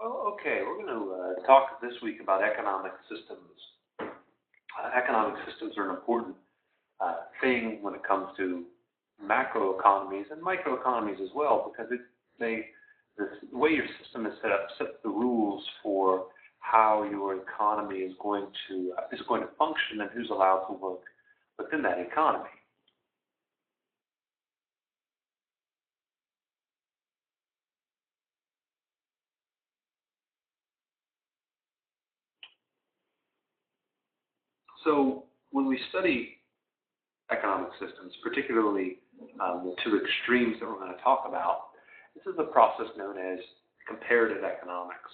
Oh, okay, we're going to talk this week about economic systems. Economic systems are an important thing when it comes to macroeconomies and microeconomies as well, because the way your system is set up sets the rules for how your economy is going to function and who's allowed to work within that economy. So when we study economic systems, particularly the two extremes that we're going to talk about, this is a process known as comparative economics.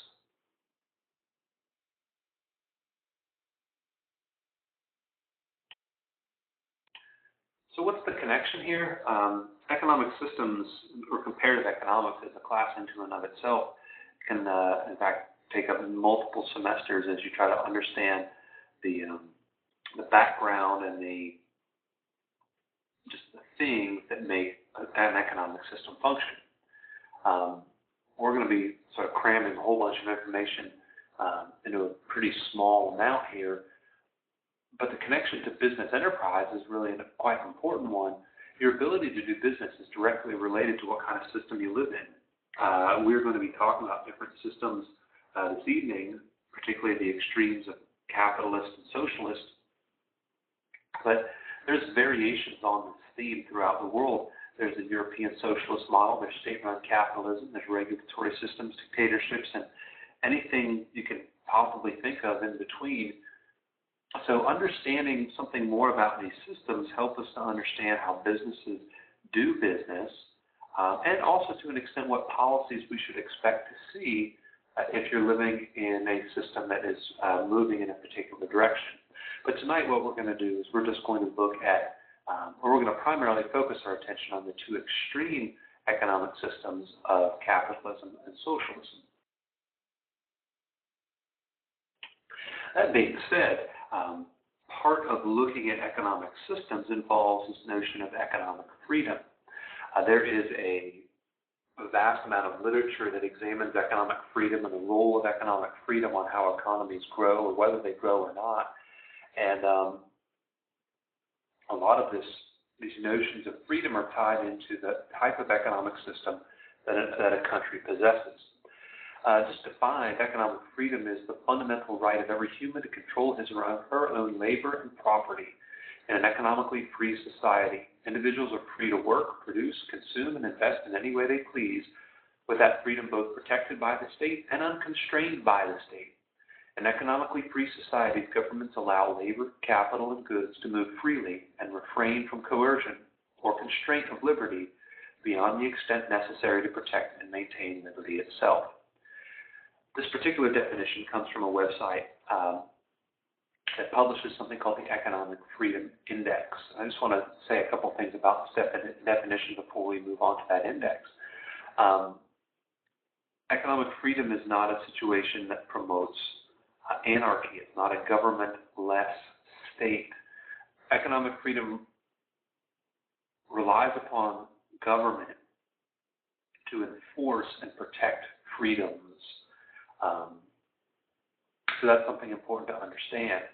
So what's the connection here? Economic systems, or comparative economics as a class into and of itself, can in fact take up multiple semesters as you try to understand the background and just the things that make an economic system function. We're going to be sort of cramming a whole bunch of information into a pretty small amount here, but the connection to business enterprise is really a quite important one. Your ability to do business is directly related to what kind of system you live in. We're going to be talking about different systems this evening, particularly the extremes of capitalist and socialist, but there's variations on this theme throughout the world. There's the European socialist model, there's state-run capitalism, there's regulatory systems, dictatorships, and anything you can possibly think of in between. So understanding something more about these systems helps us to understand how businesses do business, and also to an extent what policies we should expect to see if you're living in a system that is moving in a particular direction. But tonight what we're going to do is we're just going to look at, or we're going to primarily focus our attention on the two extreme economic systems of capitalism and socialism. That being said, part of looking at economic systems involves this notion of economic freedom. There is a vast amount of literature that examines economic freedom and the role of economic freedom on how economies grow or whether they grow or not. And a lot of these notions of freedom are tied into the type of economic system that a country possesses. Just defined, economic freedom is the fundamental right of every human to control his or her own labor and property. In an economically free society, individuals are free to work, produce, consume, and invest in any way they please, with that freedom both protected by the state and unconstrained by the state. In economically free societies, governments allow labor, capital, and goods to move freely and refrain from coercion or constraint of liberty beyond the extent necessary to protect and maintain liberty itself. This particular definition comes from a website that publishes something called the Economic Freedom Index. I just want to say a couple things about this definition before we move on to that index. Economic freedom is not a situation that promotes anarchy. It's not a government-less state. Economic freedom relies upon government to enforce and protect freedoms. So that's something important to understand.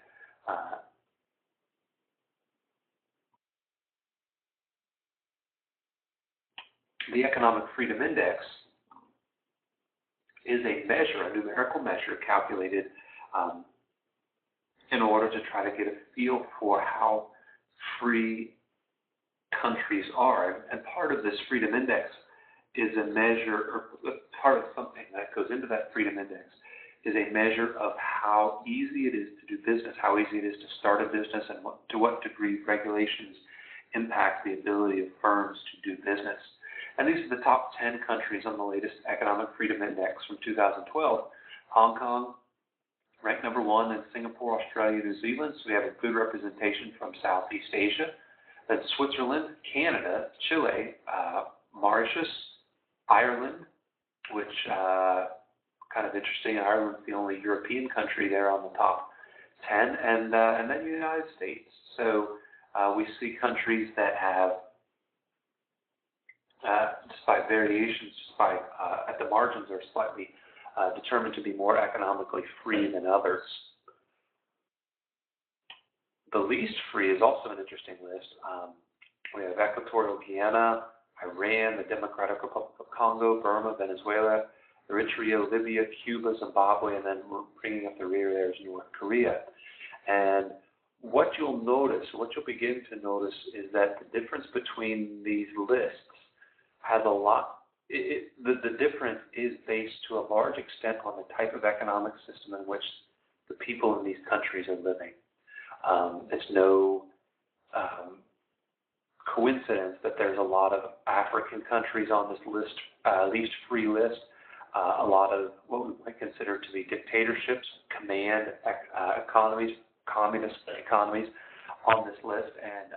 The Economic Freedom Index is a measure, a numerical measure calculated in order to try to get a feel for how free countries are. And part of this Freedom Index is a measure, or part of something that goes into that Freedom Index is a measure of how easy it is to do business, how easy it is to start a business, and to what degree regulations impact the ability of firms to do business. And these are the top 10 countries on the latest Economic Freedom Index from 2012. Hong Kong ranked number 1, then Singapore, Australia, New Zealand. So we have a good representation from Southeast Asia. Then Switzerland, Canada, Chile, Mauritius, Ireland, which kind of interesting. Ireland's the only European country there on the top 10, and then the United States. So we see countries that have, just by variations, just by at the margins, are slightly determined to be more economically free than others. The least free is also an interesting list. We have Equatorial Guinea, Iran, the Democratic Republic of Congo, Burma, Venezuela, Eritrea, Libya, Cuba, Zimbabwe, and then we're bringing up the rear there is North Korea. And what you'll notice, what you'll begin to notice, is that the difference between these lists has a lot. The difference is based to a large extent on the type of economic system in which the people in these countries are living. It's no coincidence that there's a lot of African countries on this list, least free list, a lot of what we might consider to be dictatorships, command economies, communist economies on this list, and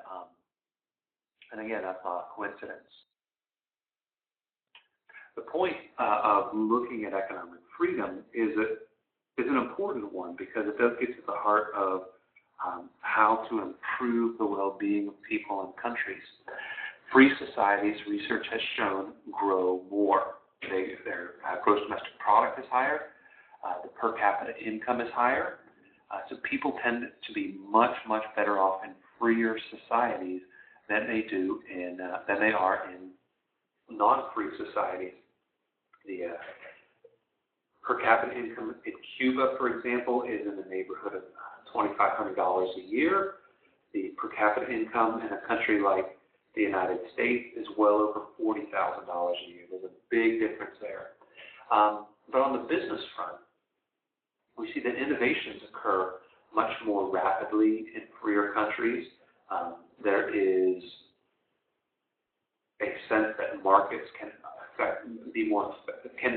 again, that's not a coincidence. The point of looking at economic freedom is an important one because it does get to the heart of how to improve the well-being of people and countries. Free societies, research has shown, grow more. Their gross domestic product is higher, the per capita income is higher, so people tend to be much, much better off in freer societies than they are in non-free societies. The per capita income in Cuba, for example, is in the neighborhood of $2,500 a year. The per capita income in a country like the United States is well over $40,000 a year. There's a big difference there. But on the business front, we see that innovations occur much more rapidly in freer countries. There is a sense that markets can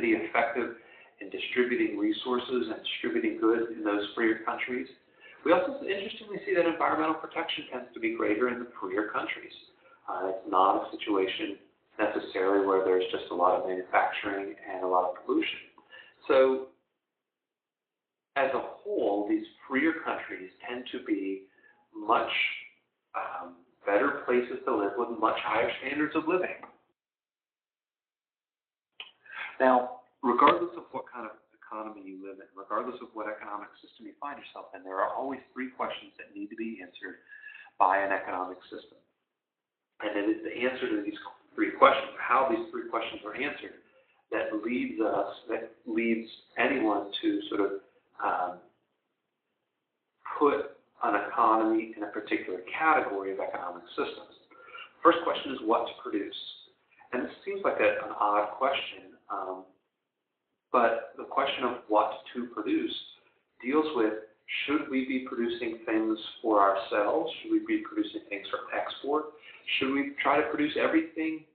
be effective in distributing resources and distributing goods in those freer countries. We also interestingly see that environmental protection tends to be greater in the freer countries. It's not a situation necessarily where there's just a lot of manufacturing and a lot of pollution. So as a whole, these freer countries tend to be much better places to live with much higher standards of living. Now, regardless of what kind of economy you live in, regardless of what economic system you find yourself in, there are always three questions that need to be answered by an economic system. And it is the answer to these three questions, how these three questions are answered, that leads anyone to sort of put an economy in a particular category of economic systems. First question is what to produce. And it seems like an odd question, but the question of what to produce deals with, should we be producing things for ourselves? Should we be producing things for export? Should we try to produce everything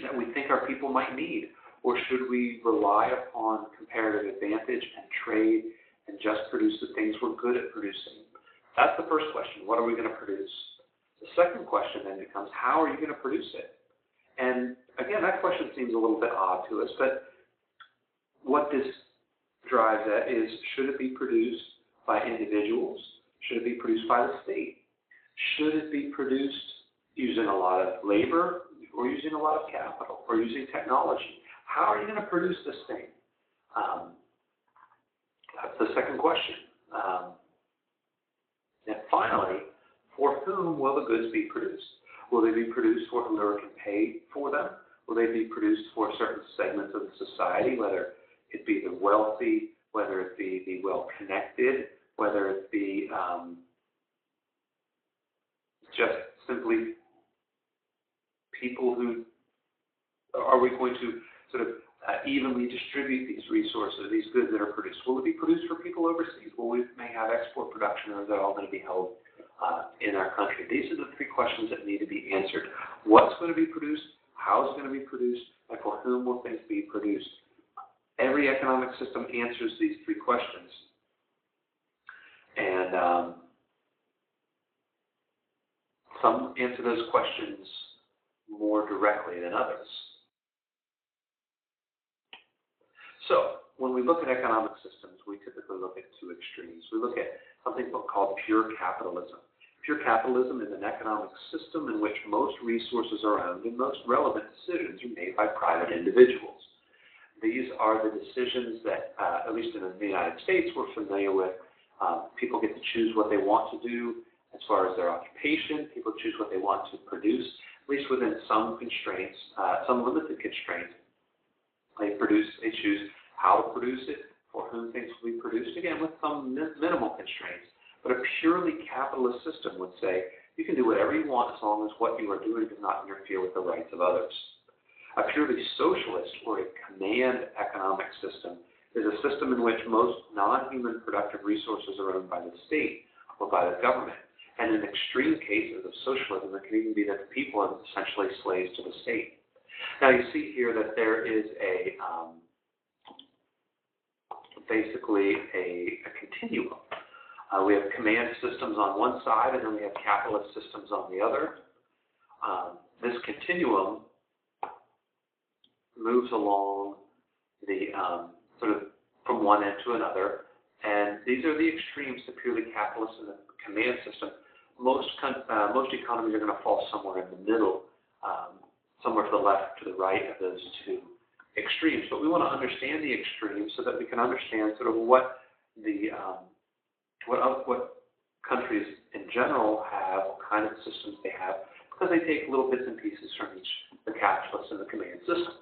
that we think our people might need? Or should we rely upon comparative advantage and trade and just produce the things we're good at producing? That's the first question. What are we going to produce? The second question then becomes, how are you going to produce it? And again, that question seems a little bit odd to us, but what this drives at is, should it be produced by individuals? Should it be produced by the state? Should it be produced using a lot of labor or using a lot of capital or using technology? How are you going to produce this thing? That's the second question. And finally, for whom will the goods be produced? Will they be produced for whoever can pay for them? Will they be produced for certain segments of the society, whether it be the wealthy, whether it be the well-connected, whether it be just simply people who are we going to sort of evenly distribute these resources, these goods that are produced? Will it be produced for people overseas? Will we may have export production, or is that all going to be held in our country? These are the three questions that need to be answered. What's going to be produced? How is it going to be produced? And for whom will things be produced? Every economic system answers these three questions. And some answer those questions more directly than others. So, when we look at economic systems, we typically look at two extremes. We look at something called pure capitalism. Pure capitalism is an economic system in which most resources are owned and most relevant decisions are made by private individuals. These are the decisions that, at least in the United States, we're familiar with. People get to choose what they want to do as far as their occupation. People choose what they want to produce, at least within some constraints, some limited constraints. They choose how to produce it, for whom things will be produced, again, with some minimal constraints. But a purely capitalist system would say you can do whatever you want as long as what you are doing does not interfere with the rights of others. A purely socialist or a command economic system is a system in which most non-human productive resources are owned by the state or by the government. And in extreme cases of socialism, it can even be that the people are essentially slaves to the state. Now you see here that there is basically a continuum. We have command systems on one side, and then we have capitalist systems on the other. This continuum moves along the sort of from one end to another, and these are the extremes, the purely capitalist and the command system. Most economies are going to fall somewhere in the middle, somewhere to the left, to the right of those two extremes. But we want to understand the extremes so that we can understand sort of what the what countries in general have, what kind of systems they have, because they take little bits and pieces from each, the capitalist and the command system.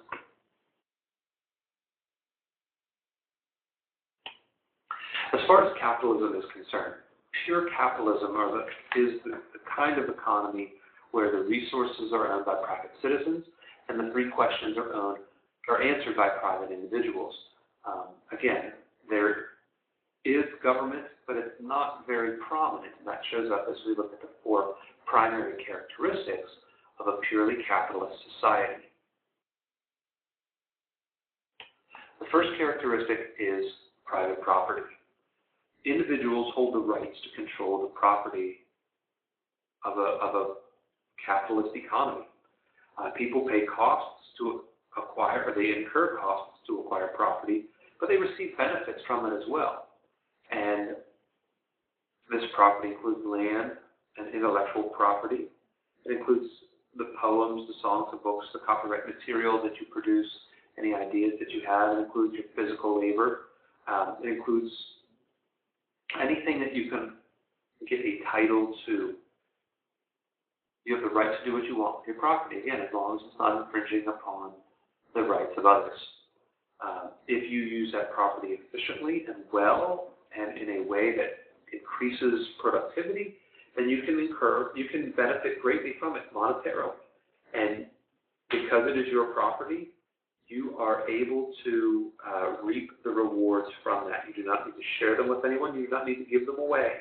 As far as capitalism is concerned, pure capitalism is the kind of economy where the resources are owned by private citizens and the three questions are answered by private individuals. Again, there is government, but it's not very prominent, and that shows up as we look at the four primary characteristics of a purely capitalist society. The first characteristic is private property. Individuals hold the rights to control the property of a capitalist economy. People pay costs to acquire, or they incur costs to acquire property, but they receive benefits from it as well. And this property includes land and intellectual property. It includes the poems, the songs, the books, the copyright material that you produce, any ideas that you have. It includes your physical labor. It includes anything that you can get a title to. You have the right to do what you want with your property, again, as long as it's not infringing upon the rights of others. If you use that property efficiently and well, and in a way that increases productivity, then you can benefit greatly from it monetarily. And because it is your property, you are able to reap the rewards from that. You do not need to share them with anyone. You do not need to give them away.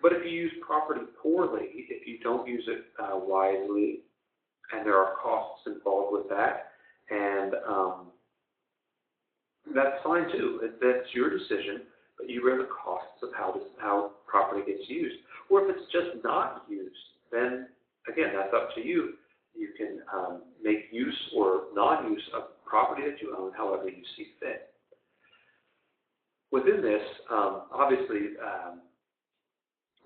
But if you use property poorly, if you don't use it wisely, and there are costs involved with that, and that's fine too. That's your decision, but you bear the costs of how property gets used. Or if it's just not used, then again, that's up to you. You can make use or non-use of property that you own however you see fit. Within this, obviously,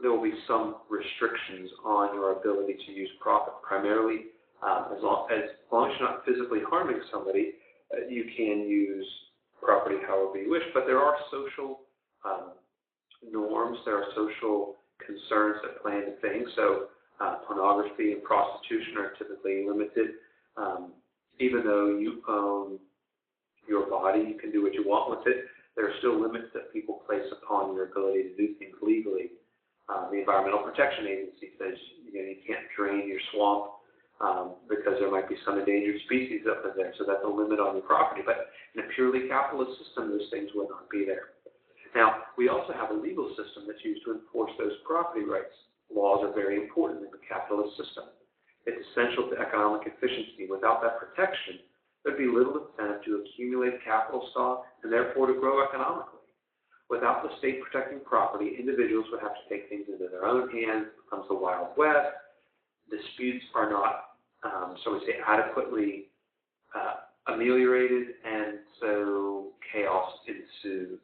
there will be some restrictions on your ability to use profit. Primarily, as long as you're not physically harming somebody, you can use property however you wish. But there are social norms, there are social concerns that play into things. So pornography and prostitution are typically limited. Even though you own your body, you can do what you want with it. There are still limits that people place upon your ability to do things legally. The Environmental Protection Agency says you can't drain your swamp because there might be some endangered species up in there, so that's a limit on your property. But in a purely capitalist system, those things will not be there. Now, we also have a legal system that's used to enforce those property rights. Laws are very important in the capitalist system. It's essential to economic efficiency. Without that protection, there'd be little incentive to accumulate capital stock and therefore to grow economically. Without the state protecting property, individuals would have to take things into their own hands. It becomes the Wild West. Disputes are not, so we say, adequately ameliorated, and so chaos ensues.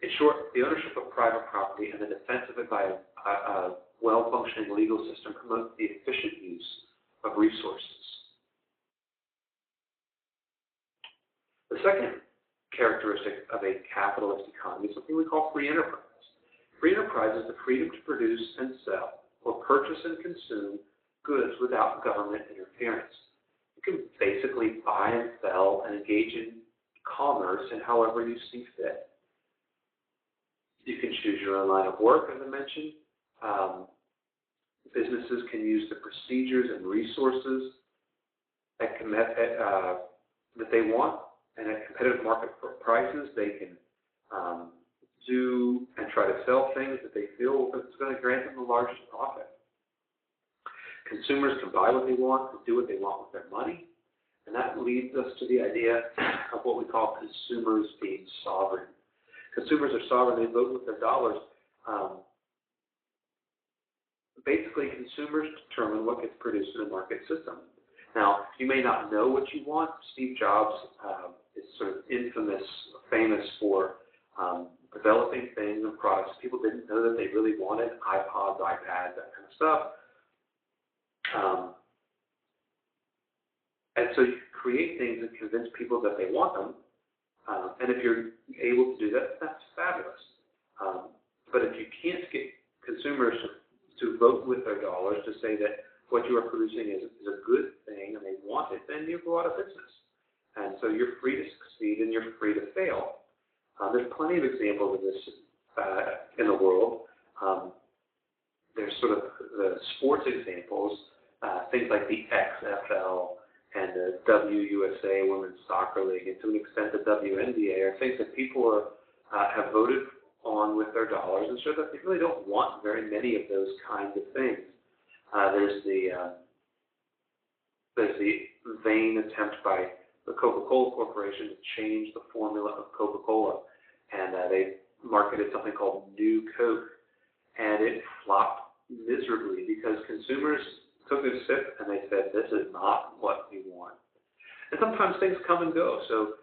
In short, the ownership of private property and the defense of it by a well-functioning legal system promotes the efficient use of resources. second characteristic of a capitalist economy is something we call free enterprise. Free enterprise is the freedom to produce and sell or purchase and consume goods without government interference. You can basically buy and sell and engage in commerce in however you see fit. You can choose your own line of work, as I mentioned. Businesses can use the procedures and resources that they want, and at competitive market prices, they can do and try to sell things that they feel is going to grant them the largest profit. Consumers can buy what they want and do what they want with their money, and that leads us to the idea of what we call consumers being sovereign. Consumers are sovereign, they vote with their dollars. Basically, consumers determine what gets produced in a market system. Now, you may not know what you want. Steve Jobs is sort of famous for developing things and products people didn't know that they really wanted, iPods, iPads, that kind of stuff. And so you create things that convince people that they want them. And if you're able to do that, that's fabulous. But if you can't get consumers to vote with their dollars to say that what you are producing is a good thing and they want it, then you go out of business. And so you're free to succeed and you're free to fail. There's plenty of examples of this in the world. There's sort of the sports examples, things like the XFL and the WUSA Women's Soccer League, and to an extent the WNBA, are things that people have voted on with their dollars, and show that they really don't want very many of those kinds of things. There's the vain attempt by the Coca-Cola Corporation to change the formula of Coca-Cola, and they marketed something called New Coke, and it flopped miserably because consumers took a sip and they said, this is not what we want. And sometimes things come and go. So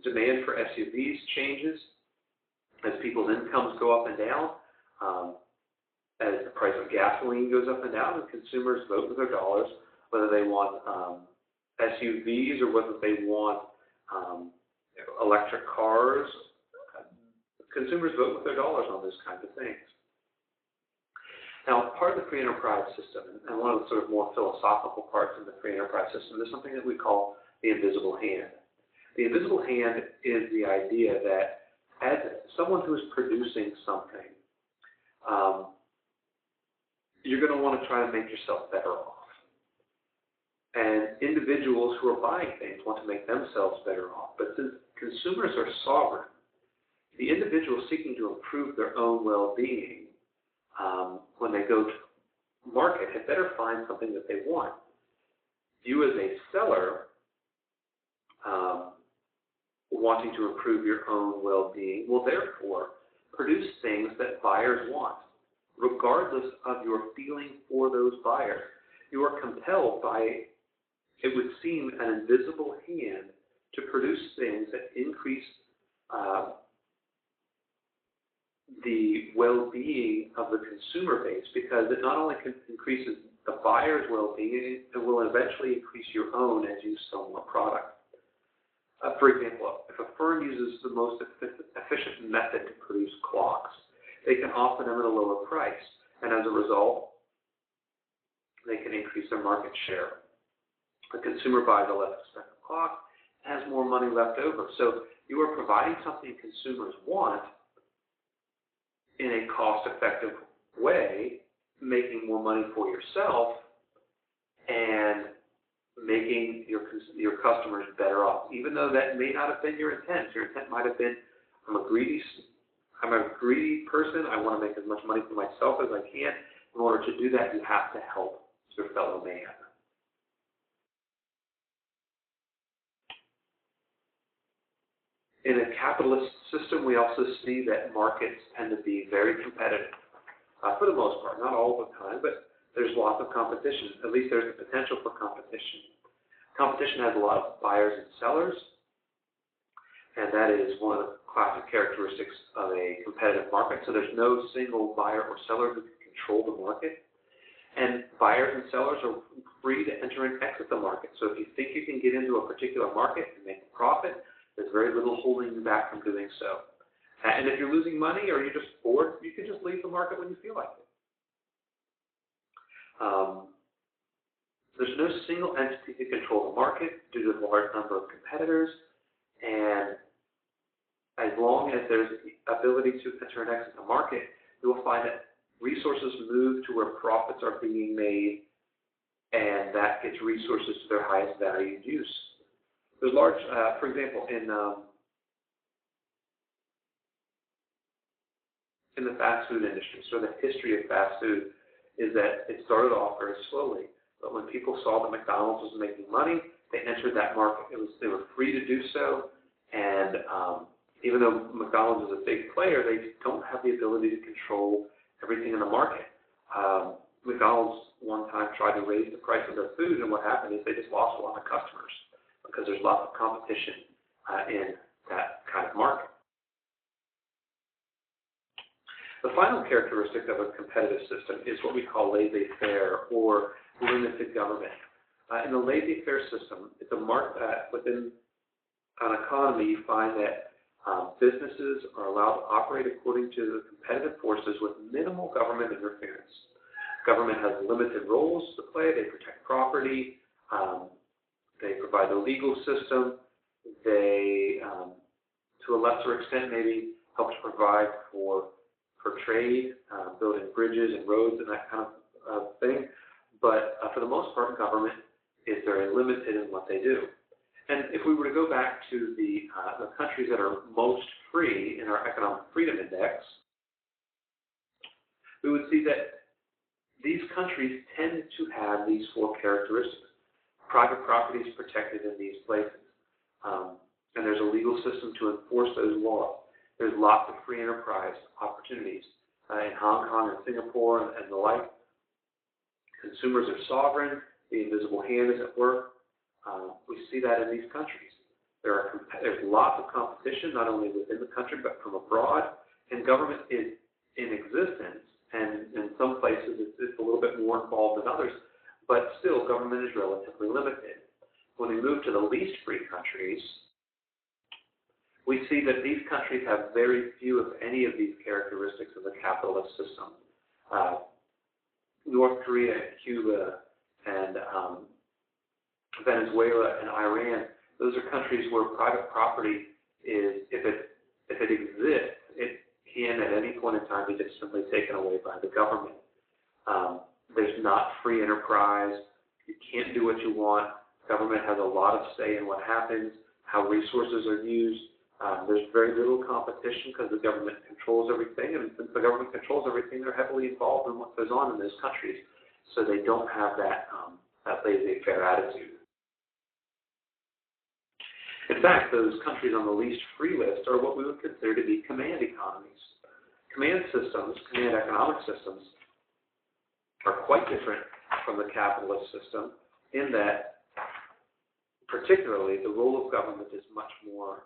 demand for SUVs changes as people's incomes go up and down, as the price of gasoline goes up and down, and consumers vote with their dollars whether they want SUVs or whether they want electric cars. Consumers vote with their dollars on those kinds of things. Now, part of the free enterprise system, and one of the sort of more philosophical parts of the free enterprise system, is something that we call the invisible hand. The invisible hand is the idea that as someone who is producing something, you're going to want to try to make yourself better off. And individuals who are buying things want to make themselves better off. But since consumers are sovereign, the individual seeking to improve their own well-being, when they go to market, had better find something that they want. You as a seller, wanting to improve your own well-being, will therefore produce things that buyers want, regardless of your feeling for those buyers. You are compelled by, it would seem, an invisible hand to produce things that increase the well-being of the consumer base, because it not only increases the buyer's well-being, it will eventually increase your own as you sell more product. For example, if a firm uses the most efficient method to produce clocks, they can offer them at a lower price, and as a result, they can increase their market share. The consumer buys a less expensive clock, has more money left over. So you are providing something consumers want in a cost-effective way, making more money for yourself and making your customers better off, even though that may not have been your intent. Your intent might have been, I'm a greedy person. I want to make as much money for myself as I can. In order to do that, you have to help your fellow man. In a capitalist system, we also see that markets tend to be very competitive, for the most part, not all the time, but there's lots of competition. At least there's the potential for competition. Competition has a lot of buyers and sellers, and that is one of the classic characteristics of a competitive market. So there's no single buyer or seller who can control the market, and buyers and sellers are free to enter and exit the market. So if you think you can get into a particular market and make a profit, There's very little holding you back from doing so. And if you're losing money or you're just bored, you can just leave the market when you feel like it. There's no single entity to control the market due to the large number of competitors, and as long as there's the ability to enter and exit the market, you will find that resources move to where profits are being made, and that gets resources to their highest valued use. There's large, for example, in the fast food industry, so the history of fast food is that it started off very slowly, but when people saw that McDonald's was making money, they entered that market. They were free to do so, and even though McDonald's is a big player, they don't have the ability to control everything in the market. McDonald's one time tried to raise the price of their food, and what happened is they just lost a lot of customers because there's lots of competition in that kind of market. The final characteristic of a competitive system is what we call laissez-faire or limited government. In the laissez-faire system, it's a mark that within an economy you find that businesses are allowed to operate according to the competitive forces with minimal government interference. Government has limited roles to play. They protect property. They provide the legal system. They, to a lesser extent, maybe help to provide for trade, building bridges and roads and that kind of thing. But for the most part, government is very limited in what they do. And if we were to go back to the countries that are most free in our economic freedom index, we would see that these countries tend to have these four characteristics. Private property is protected in these places, and there's a legal system to enforce those laws. There's lots of free enterprise opportunities in Hong Kong and Singapore and the like. Consumers are sovereign. The invisible hand is at work. We see that in these countries. There's lots of competition, not only within the country, but from abroad. And government is in existence, and in some places it's a little bit more involved than others, but still government is relatively limited. When we move to the least free countries, we see that these countries have very few, if any, of these characteristics of the capitalist system. North Korea, Cuba, and Venezuela and Iran, those are countries where private property is, if it exists, it can at any point in time be just simply taken away by the government. There's not free enterprise. You can't do what you want. Government has a lot of say in what happens, how resources are used. There's very little competition because the government controls everything, and since the government controls everything, they're heavily involved in what goes on in those countries, so they don't have that laissez-faire attitude. In fact, those countries on the least free list are what we would consider to be command economies. Command systems, command economic systems, are quite different from the capitalist system in that, particularly, the role of government is much more,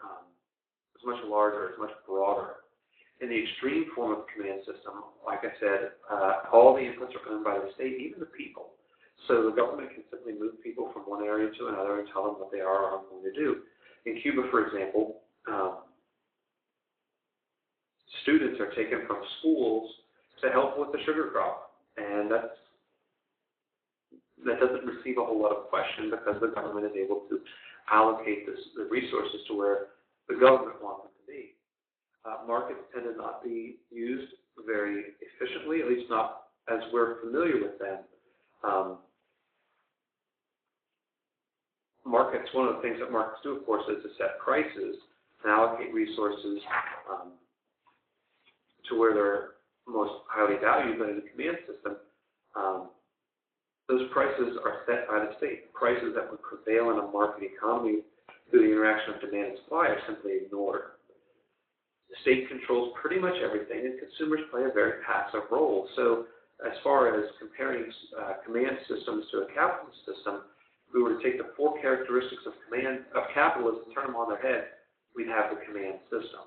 it's much larger, it's much broader. In the extreme form of the command system, like I said, all the inputs are owned by the state, even the people. So the government can simply move people from one area to another and tell them what they are or aren't going to do. In Cuba, for example, students are taken from schools to help with the sugar crop, and that doesn't receive a whole lot of question because the government is able to allocate the resources to where the government wants them to be. Markets tend to not be used very efficiently, at least not as we're familiar with them. Markets, one of the things that markets do, of course, is to set prices and allocate resources to where they're most highly valued. But in the command system, those prices are set by the state. Prices that would prevail in a market economy through the interaction of demand and supply are simply ignored. The state controls pretty much everything, and consumers play a very passive role. So as far as comparing command systems to a capitalist system, if we were to take the four characteristics of capitalism and turn them on their head, we'd have the command system.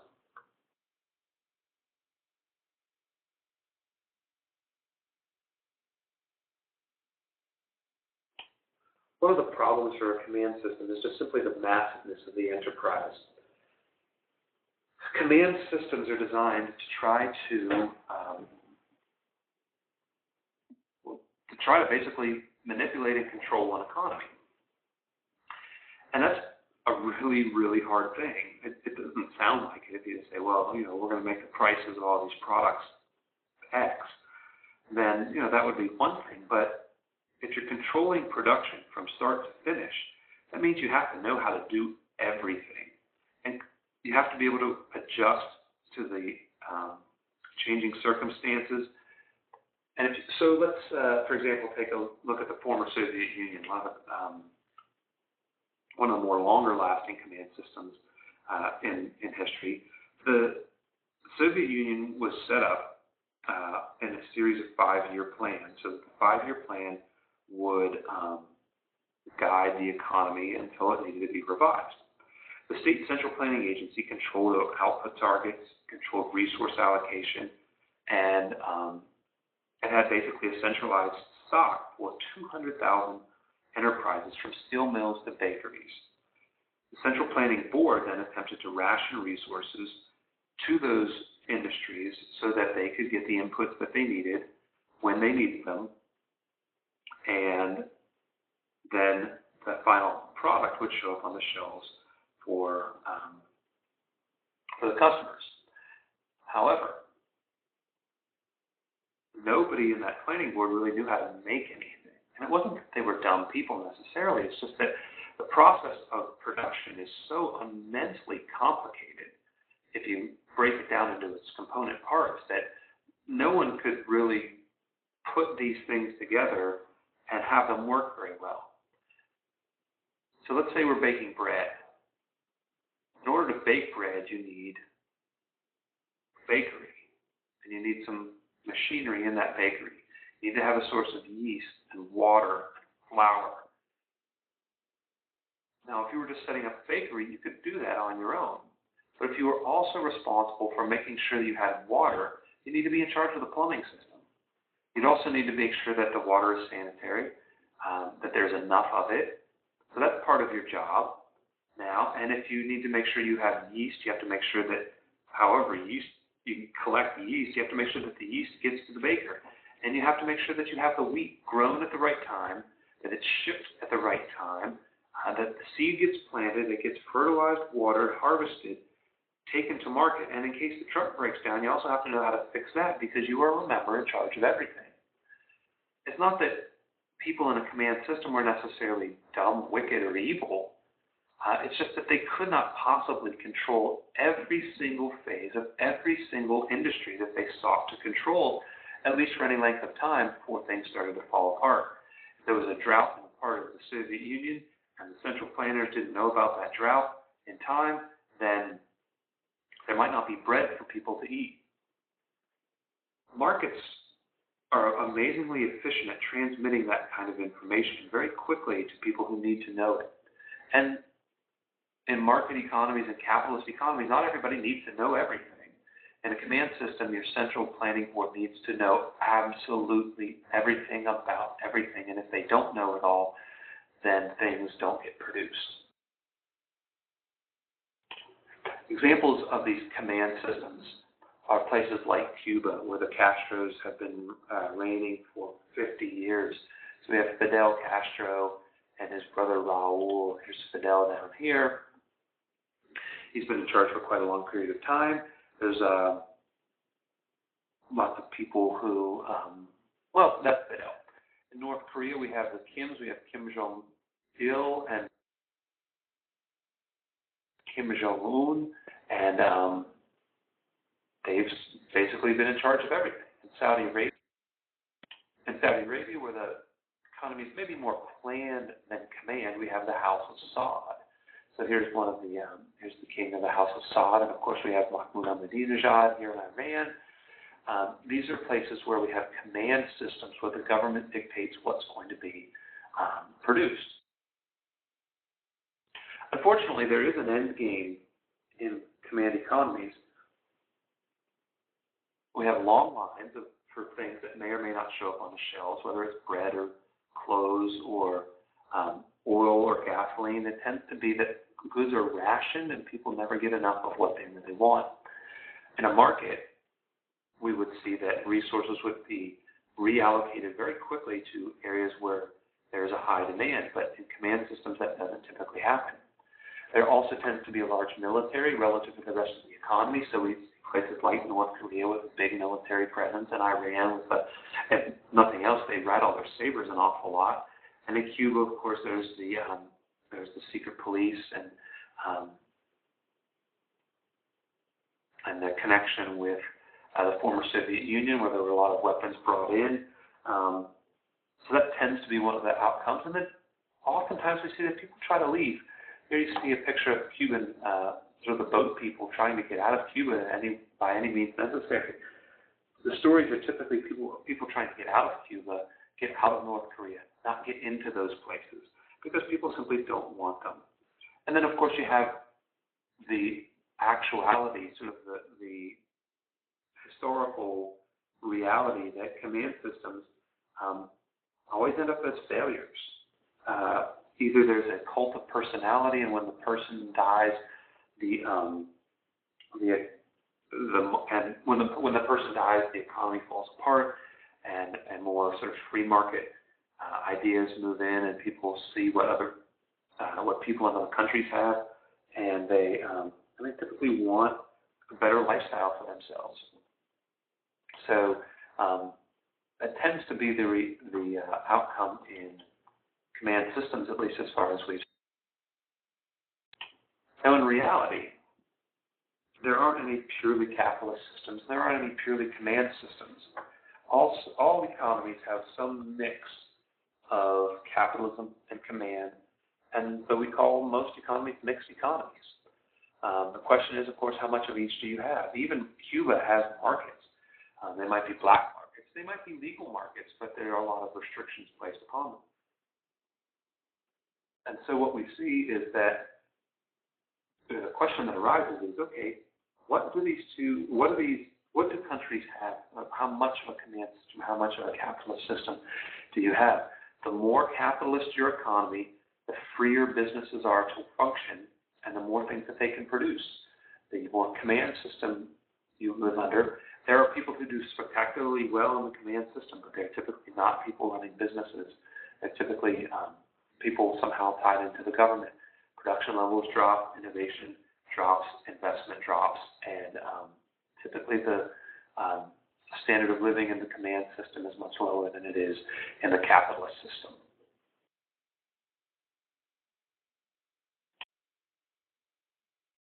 One of the problems for a command system is just simply the massiveness of the enterprise. Command systems are designed to try to basically manipulate and control an economy. And that's a really, really hard thing. It doesn't sound like it if you say, well, we're going to make the prices of all these products X. Then, that would be one thing. But if you're controlling production from start to finish, that means you have to know how to do everything. And you have to be able to adjust to the changing circumstances. And so let's, for example, take a look at the former Soviet Union. One of the more longer-lasting command systems in history. The Soviet Union was set up in a series of 5-year plans. So the 5-year plan would guide the economy until it needed to be revised. The State Central Planning Agency controlled output targets, controlled resource allocation, and it had basically a centralized stock for 200,000 enterprises from steel mills to bakeries. The Central Planning Board then attempted to ration resources to those industries so that they could get the inputs that they needed when they needed them, and then the final product would show up on the shelves for the customers. However, nobody in that planning board really knew how to make anything. And it wasn't that they were dumb people necessarily, it's just that the process of production is so immensely complicated if you break it down into its component parts that no one could really put these things together and have them work very well. So let's say we're baking bread. In order to bake bread, you need bakery, and you need some machinery in that bakery. You need to have a source of yeast and water and flour. Now, if you were just setting up a bakery, you could do that on your own. But if you were also responsible for making sure that you had water, you need to be in charge of the plumbing system. You'd also need to make sure that the water is sanitary, that there's enough of it. So that's part of your job now. And if you need to make sure you have yeast, you have to make sure that however you collect the yeast, you have to make sure that the yeast gets to the baker. And you have to make sure that you have the wheat grown at the right time, that it's shipped at the right time, that the seed gets planted, it gets fertilized, watered, harvested, taken to market. And in case the truck breaks down, you also have to know how to fix that because you are, remember, in charge of everything. It's not that people in a command system were necessarily dumb, wicked, or evil. It's just that they could not possibly control every single phase of every single industry that they sought to control, at least for any length of time before things started to fall apart. If there was a drought in a part of the Soviet Union and the central planners didn't know about that drought in time, then there might not be bread for people to eat. Markets are amazingly efficient at transmitting that kind of information very quickly to people who need to know it. And in market economies and capitalist economies, not everybody needs to know everything. In a command system, your central planning board needs to know absolutely everything about everything. And if they don't know it all, then things don't get produced. Examples of these command systems are places like Cuba, where the Castros have been reigning for 50 years. So we have Fidel Castro and his brother Raul. Here's Fidel down here. He's been in charge for quite a long period of time. There's lots of people who, well, that's Fidel. In North Korea, we have the Kims. We have Kim Jong-il and Kim Jong-un, and they've basically been in charge of everything. In Saudi Arabia, where the economy is maybe more planned than command, we have the House of Saud. So here's one of the here's the king of the House of Saud, and of course we have Mahmoud Ahmadinejad here in Iran. These are places where we have command systems where the government dictates what's going to be produced. Unfortunately, there is an end game in command economies. We have long lines for things that may or may not show up on the shelves, whether it's bread or clothes or oil or gasoline. It tends to be that goods are rationed and people never get enough of what they really want. In a market, we would see that resources would be reallocated very quickly to areas where there's a high demand, but in command systems that doesn't typically happen. There also tends to be a large military relative to the rest of the economy, so we see places like North Korea with a big military presence, and Iran with if nothing else, they rattle their sabers an awful lot. And in Cuba, of course, there's the secret police and the connection with the former Soviet Union, where there were a lot of weapons brought in. So that tends to be one of the outcomes. And then oftentimes we see that people try to leave. Here you see a picture of Cuban, sort of the boat people trying to get out of Cuba by any means necessary. The stories are typically people trying to get out of Cuba, get out of North Korea, not get into those places, because people simply don't want them. And then, of course, you have the actuality, sort of the historical reality that command systems always end up as failures. Either there's a cult of personality, and when the person dies, when the person dies, the economy falls apart, and more sort of free market ideas move in, and people see what people in other countries have, and they typically want a better lifestyle for themselves. So that tends to be the outcome in command systems, at least as far as we've seen. Now, in reality, there aren't any purely capitalist systems. There aren't any purely command systems. All economies have some mix of capitalism and command, but we call most economies mixed economies. The question is, of course, how much of each do you have? Even Cuba has markets. They might be black markets. They might be legal markets, but there are a lot of restrictions placed upon them. And so what we see is that the question that arises is, okay, what do countries have? How much of a command system, how much of a capitalist system do you have? The more capitalist your economy, the freer businesses are to function, and the more things that they can produce. The more command system you live under, there are people who do spectacularly well in the command system, but they're typically not people running businesses. They're typically people somehow tied into the government. Production levels drop, innovation drops, investment drops, and typically the standard of living in the command system is much lower than it is in the capitalist system.